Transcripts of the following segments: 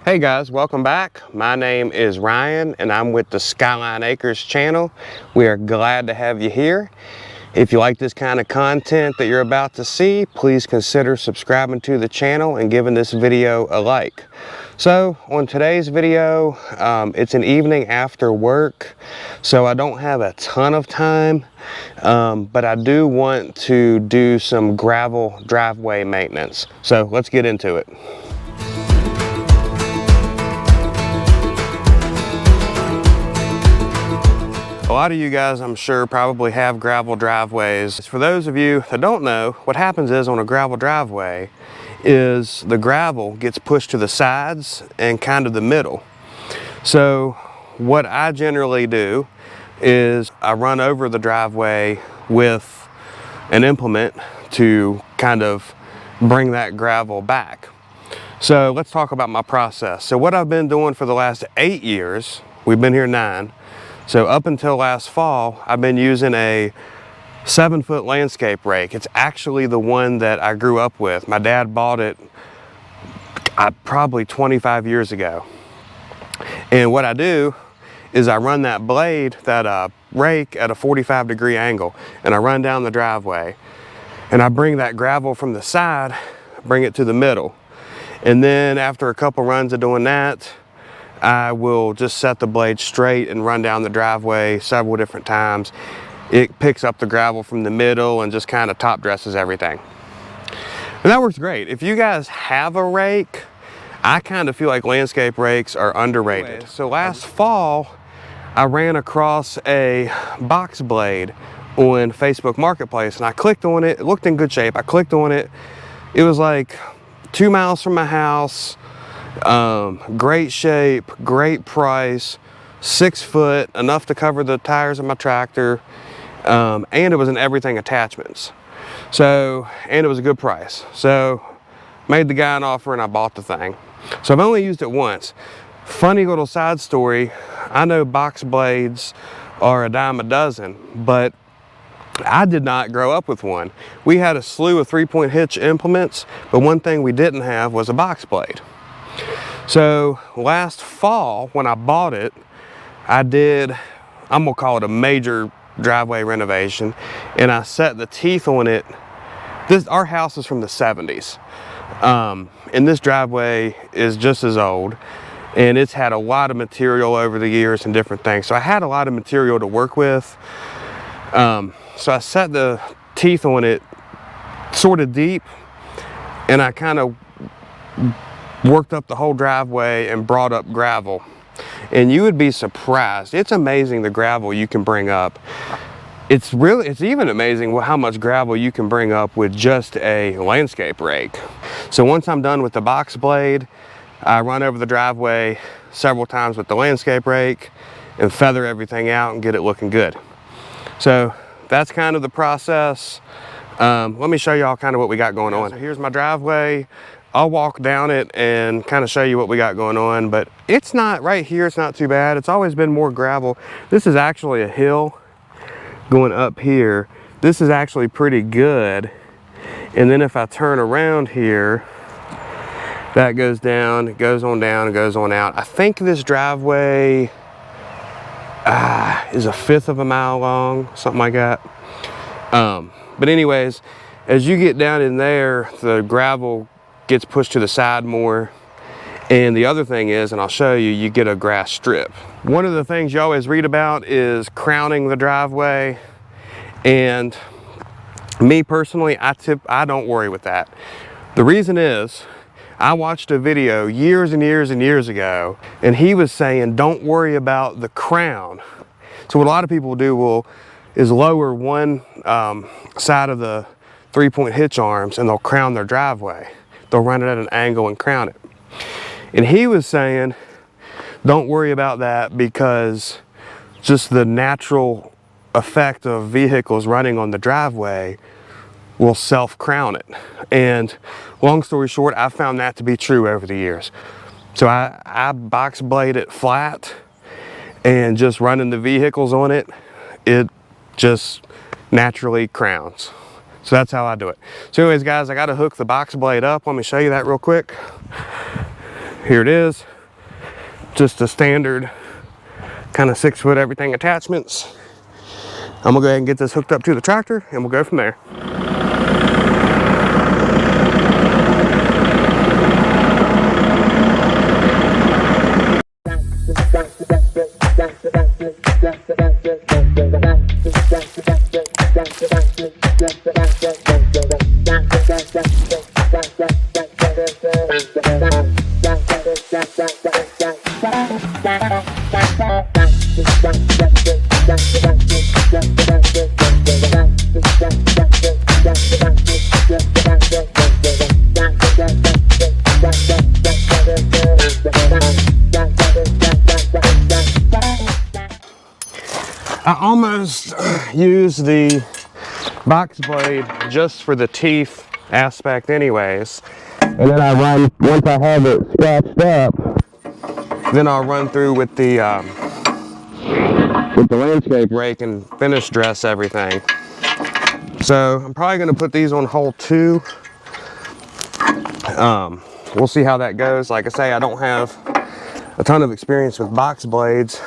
Hey guys, welcome back. My name is Ryan and I'm with the Skyline Acres channel. We are glad to have you here. If you like this kind of content that you're about to see, please consider subscribing to the channel and giving this video a like. So on today's video, it's an evening after work, so I don't have a ton of time, but I do want to do some gravel driveway maintenance. So let's get into it. A lot of you guys, I'm sure, probably have gravel driveways. For those of you that don't know, what happens is on a gravel driveway is the gravel gets pushed to the sides and kind of the middle. So what I generally do is I run over the driveway with an implement to kind of bring that gravel back. So let's talk about my process. So what I've been doing for the last 8 years, we've been here 9, so up until last fall, I've been using a 7-foot landscape rake. It's actually the one that I grew up with. My dad bought it probably 25 years ago. And what I do is I run that blade, that rake at a 45-degree angle, and I run down the driveway. And I bring that gravel from the side, bring it to the middle. And then after a couple runs of doing that, I will just set the blade straight and run down the driveway several different times. It picks up the gravel from the middle and just kind of top dresses everything. And that works great. If you guys have a rake, I kind of feel like landscape rakes are underrated. So last fall, I ran across a box blade on Facebook Marketplace and I clicked on it. It looked in good shape. I clicked on it. It was like 2 miles from my house. Great shape, great price, 6 foot, enough to cover the tires of my tractor, and it was an everything attachments. So, and it was a good price. So, made the guy an offer and I bought the thing. So I've only used it once. Funny little side story, I know box blades are a dime a dozen, but I did not grow up with one. We had a slew of 3-point hitch implements, but one thing we didn't have was a box blade. So last fall when I bought it, I did, I'm gonna call it a major driveway renovation, and I set the teeth on it. Our house is from the 70s, and this driveway is just as old, and it's had a lot of material over the years and different things. So I had a lot of material to work with. So I set the teeth on it sort of deep, and I kind of worked up the whole driveway and brought up gravel. And you would be surprised. It's amazing the gravel you can bring up. It's even amazing how much gravel you can bring up with just a landscape rake. So once I'm done with the box blade, I run over the driveway several times with the landscape rake and feather everything out and get it looking good. So that's kind of the process. Let me show y'all kind of what we got going on. So here's my driveway. I'll walk down it and kind of show you what we got going on, but it's not, right here, it's not too bad. It's always been more gravel. This is actually a hill going up here. This is actually pretty good. And then if I turn around here, that goes down, it goes on down, it goes on out. I think this driveway is 1/5 of a mile long, something like that. But anyways, as you get down in there, the gravel gets pushed to the side more. And the other thing is, and I'll show you, you get a grass strip. One of the things you always read about is crowning the driveway. And me personally, I don't worry with that. The reason is, I watched a video years and years and years ago, and he was saying, don't worry about the crown. So what a lot of people do is lower one side of the 3-point hitch arms and they'll crown their driveway. They'll run it at an angle and crown it. And he was saying, don't worry about that because just the natural effect of vehicles running on the driveway will self-crown it. And long story short, I found that to be true over the years. So I box blade it flat and just running the vehicles on it, it just naturally crowns. So that's how I do it. So anyways, guys, I got to hook the box blade up. Let me show you that real quick. here it is. Just a standard kind of 6-foot everything attachments. I'm gonna go ahead and get this hooked up to the tractor and we'll go from there. I almost use the box blade just for the teeth aspect anyways. And then I run, once I have it scratched up, then I'll run through with the landscape rake and finish dress everything. So I'm probably gonna put these on hole 2. We'll see how that goes. Like I say, I don't have a ton of experience with box blades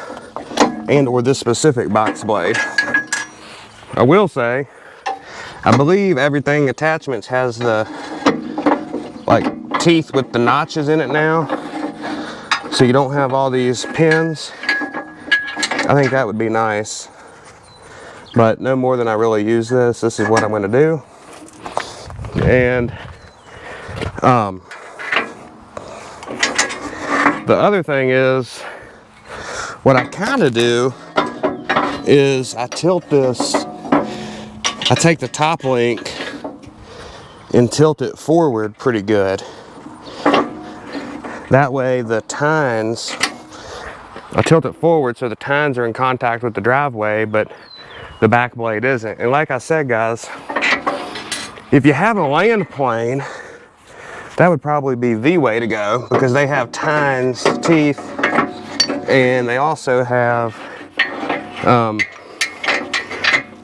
and or this specific box blade. I will say, I believe everything attachments has the like teeth with the notches in it now, so you don't have all these pins. I think that would be nice, but no more than I really use this. This is what I'm going to do. And the other thing is, what I kind of do is I tilt this, I take the top link and tilt it forward pretty good. That way the tines, I tilt it forward so the tines are in contact with the driveway, but the back blade isn't. And like I said, guys, if you have a land plane, that would probably be the way to go, because they have tines, teeth, and they also have,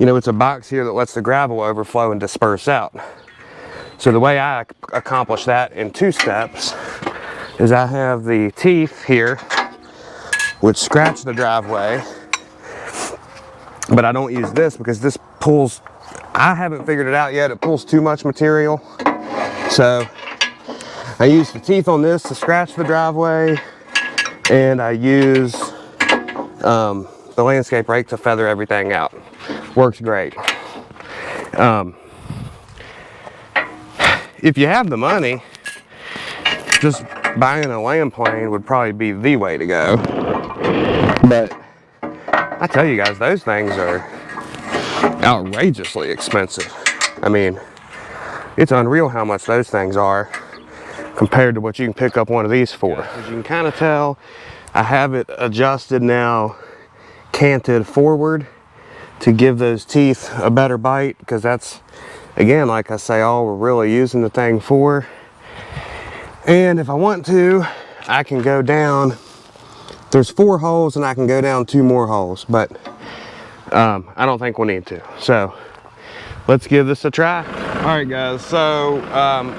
you know, it's a box here that lets the gravel overflow and disperse out. So the way I accomplish that in 2 steps is I have the teeth here, which scratch the driveway, but I don't use this because this pulls, I haven't figured it out yet, it pulls too much material. So I use the teeth on this to scratch the driveway, and I use the landscape rake to feather everything out. Works great. If you have the money, just buying a land plane would probably be the way to go. But I tell you guys, those things are outrageously expensive. I mean, it's unreal how much those things are compared to what you can pick up one of these for. As you can kind of tell, I have it adjusted now, canted forward to give those teeth a better bite, because that's, again, like I say, all we're really using the thing for. And if I want to, I can go down, there's 4 holes and I can go down 2 more holes, but I don't think we'll need to. So let's give this a try. All right, guys, so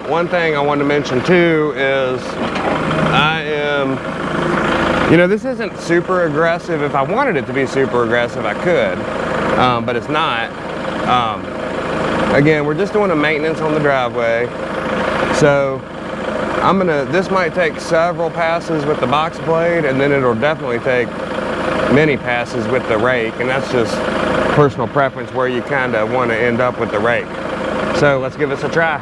one thing I wanted to mention too is I am, you know, this isn't super aggressive. If I wanted it to be super aggressive, I could, but it's not. Again, we're just doing a maintenance on the driveway. So this might take several passes with the box blade, and then it'll definitely take many passes with the rake, and that's just personal preference where you kind of want to end up with the rake. So let's give this a try.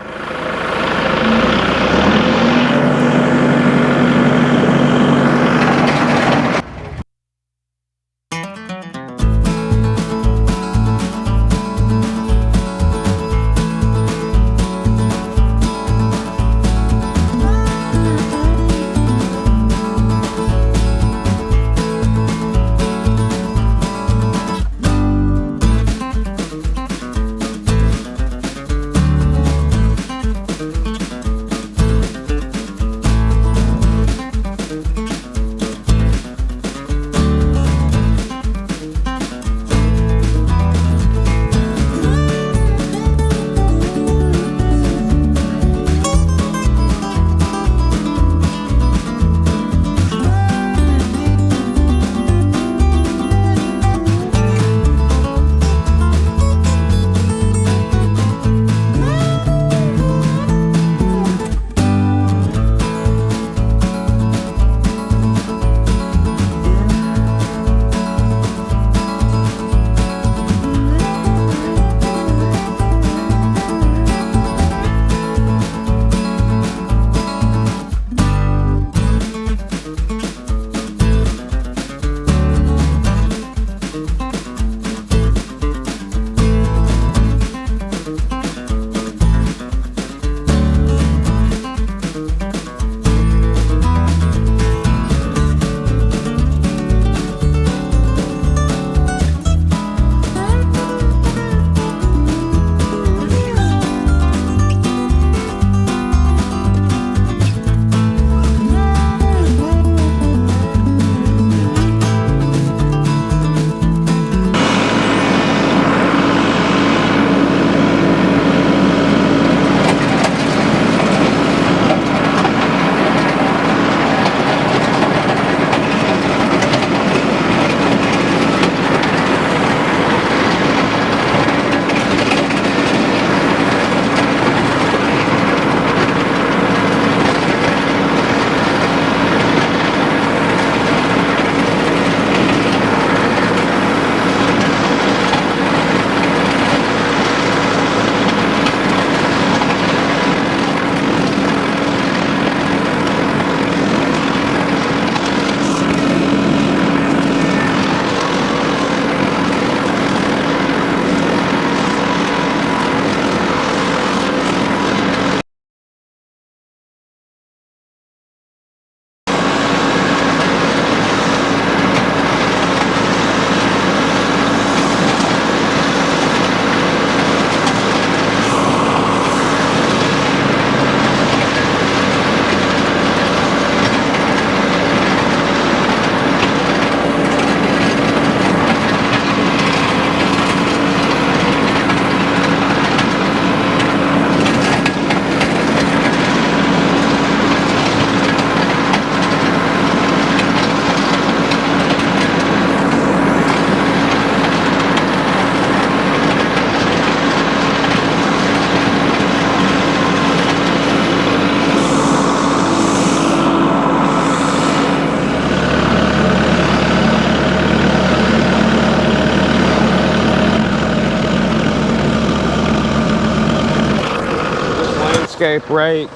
landscape rake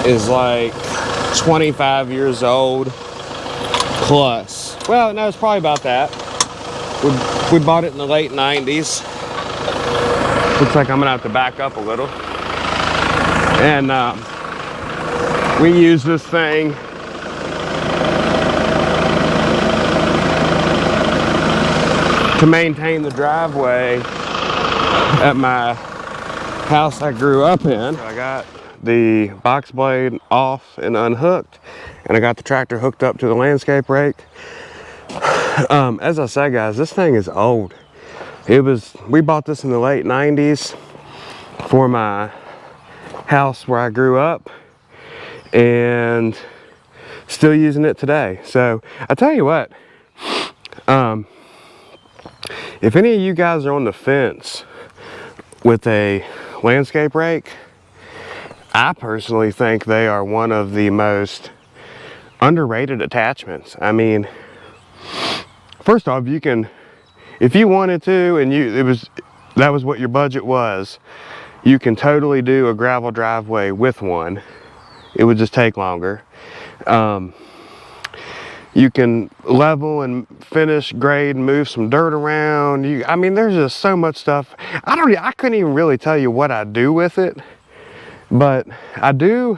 is like 25 years old plus. Well, no, it's probably about that. We bought it in the late 90s. Looks like I'm gonna have to back up a little. And we use this thing to maintain the driveway at my house I grew up in. I got the box blade off and unhooked, and I got the tractor hooked up to the landscape rake. As I said, guys, this thing is old. We bought this in the late 90s for my house where I grew up, and still using it today. So I tell you what, if any of you guys are on the fence with a landscape rake, I personally think they are one of the most underrated attachments. I mean, first off, you can, if you wanted to, and that was what your budget was, you can totally do a gravel driveway with one. It would just take longer. You can level and finish, grade, and move some dirt around. I mean, there's just so much stuff. I couldn't even really tell you what I do with it, but I do.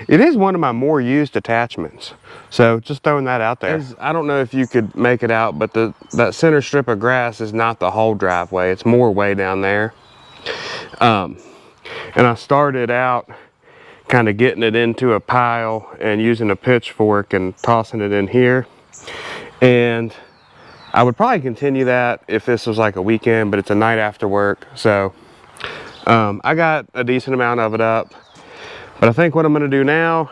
It is one of my more used attachments. So just throwing that out there. I don't know if you could make it out, but that center strip of grass is not the whole driveway. It's more way down there. And I started out kind of getting it into a pile and using a pitchfork and tossing it in here. And I would probably continue that if this was like a weekend, but it's a night after work. So I got a decent amount of it up. But I think what I'm going to do now,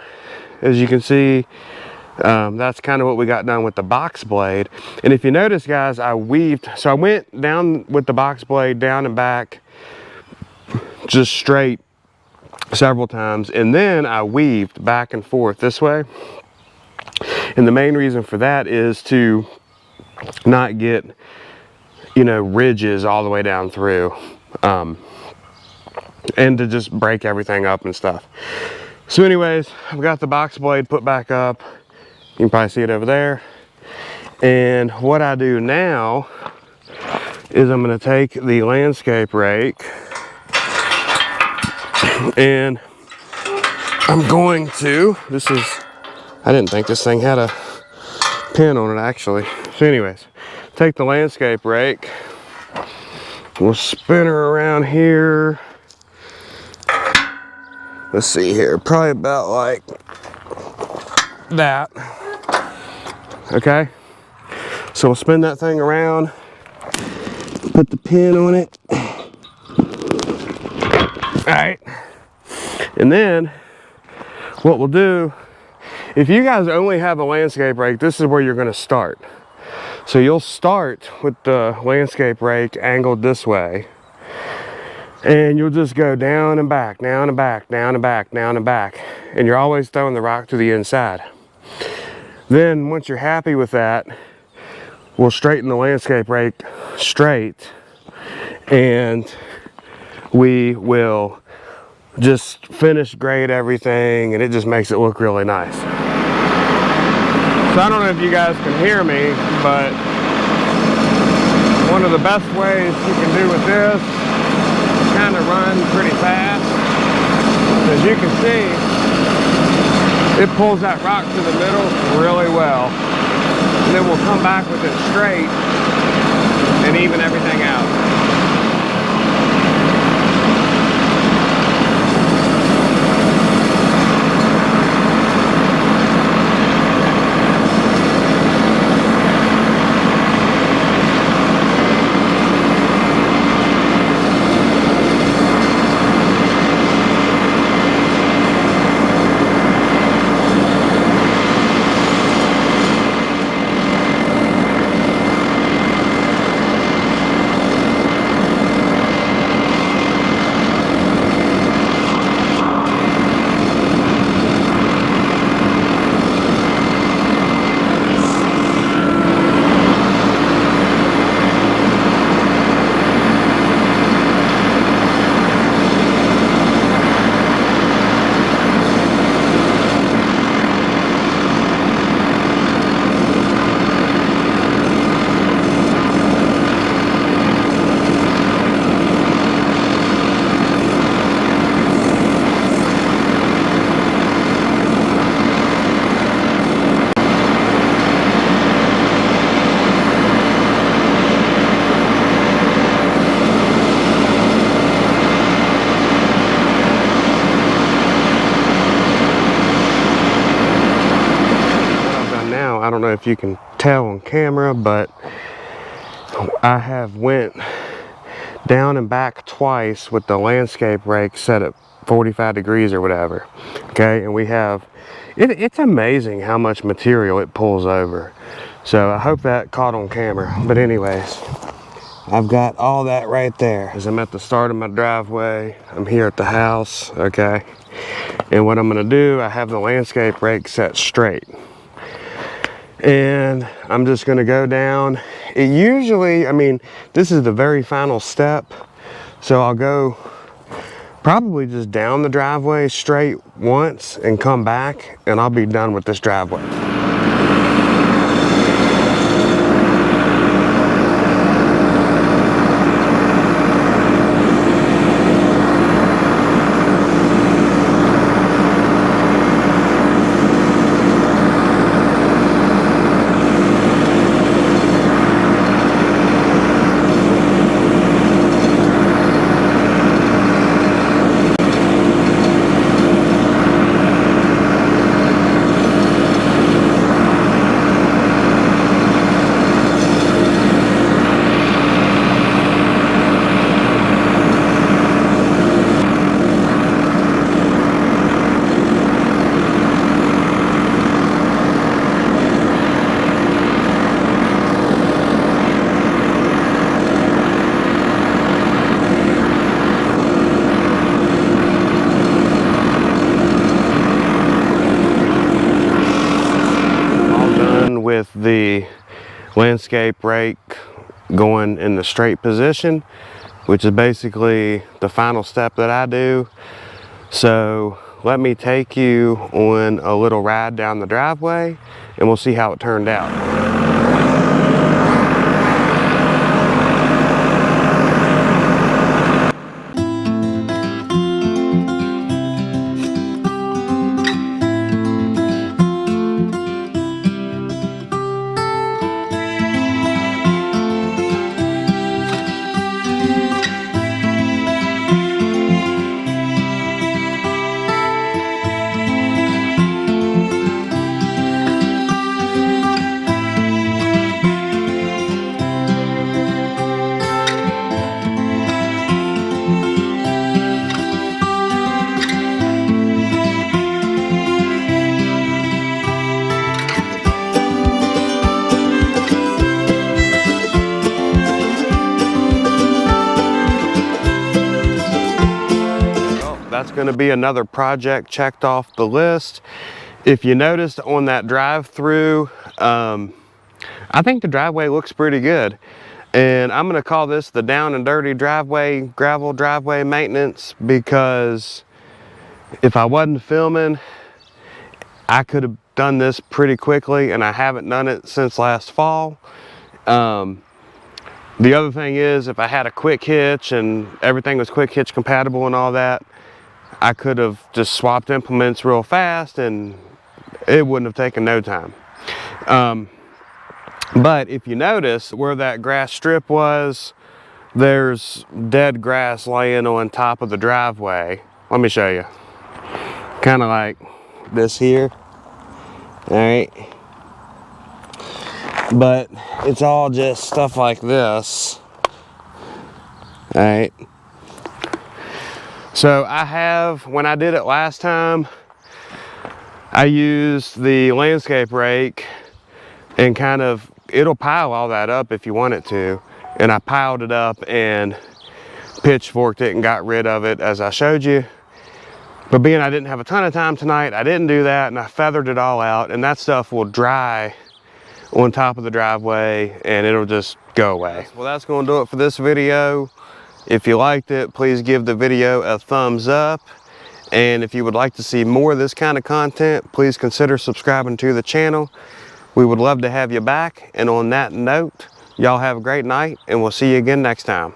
as you can see, that's kind of what we got done with the box blade. And if you notice, guys, I weaved. So I went down with the box blade, down and back, just straight several times, and then I weaved back and forth this way. And the main reason for that is to not get, you know, ridges all the way down through, and to just break everything up and stuff. So anyways, I've got the box blade put back up. You can probably see it over there. And what I do now is I'm going to take the landscape rake, and I'm going to, I didn't think this thing had a pin on it actually. So anyways, take the landscape rake, we'll spin her around here. Let's see here, probably about like that. Okay, so we'll spin that thing around, put the pin on it. All right, and then what we'll do, if you guys only have a landscape rake, this is where you're going to start. So you'll start with the landscape rake angled this way, and you'll just go down and back, down and back, down and back, down and back, and you're always throwing the rock to the inside. Then once you're happy with that, we'll straighten the landscape rake straight, and we will just finish grade everything, and it just makes it look really nice. So I don't know if you guys can hear me, but one of the best ways you can do with this is kind of run pretty fast. As you can see, it pulls that rock to the middle really well. And then we'll come back with it straight and even everything out. I don't know if you can tell on camera, but I have went down and back twice with the landscape rake set at 45 degrees or whatever. Okay, and we have, it's amazing how much material it pulls over. So I hope that caught on camera. But anyways, I've got all that right there. As I'm at the start of my driveway, I'm here at the house, okay? And what I'm gonna do, I have the landscape rake set straight. And I'm just gonna go down. It usually, I mean, this is the very final step. So I'll go probably just down the driveway straight once and come back, and I'll be done with this driveway. With the landscape rake going in the straight position, which is basically the final step that I do. So let me take you on a little ride down the driveway and we'll see how it turned out. That's going to be another project checked off the list. If you noticed on that drive-through, I think the driveway looks pretty good. And I'm going to call this the down and dirty driveway, gravel driveway maintenance, because if I wasn't filming, I could have done this pretty quickly, and I haven't done it since last fall. The other thing is, if I had a quick hitch and everything was quick hitch compatible and all that, I could have just swapped implements real fast and it wouldn't have taken no time. But if you notice where that grass strip was, there's dead grass laying on top of the driveway. Let me show you. Kind of like this here. All right. But it's all just stuff like this. All right. So I have, when I did it last time, I used the landscape rake and kind of, it'll pile all that up if you want it to. And I piled it up and pitchforked it and got rid of it as I showed you. But being I didn't have a ton of time tonight, I didn't do that, and I feathered it all out, and that stuff will dry on top of the driveway and it'll just go away. Well, that's going to do it for this video. If you liked it, please give the video a thumbs up. And if you would like to see more of this kind of content, please consider subscribing to the channel. We would love to have you back. And on that note, y'all have a great night, and we'll see you again next time.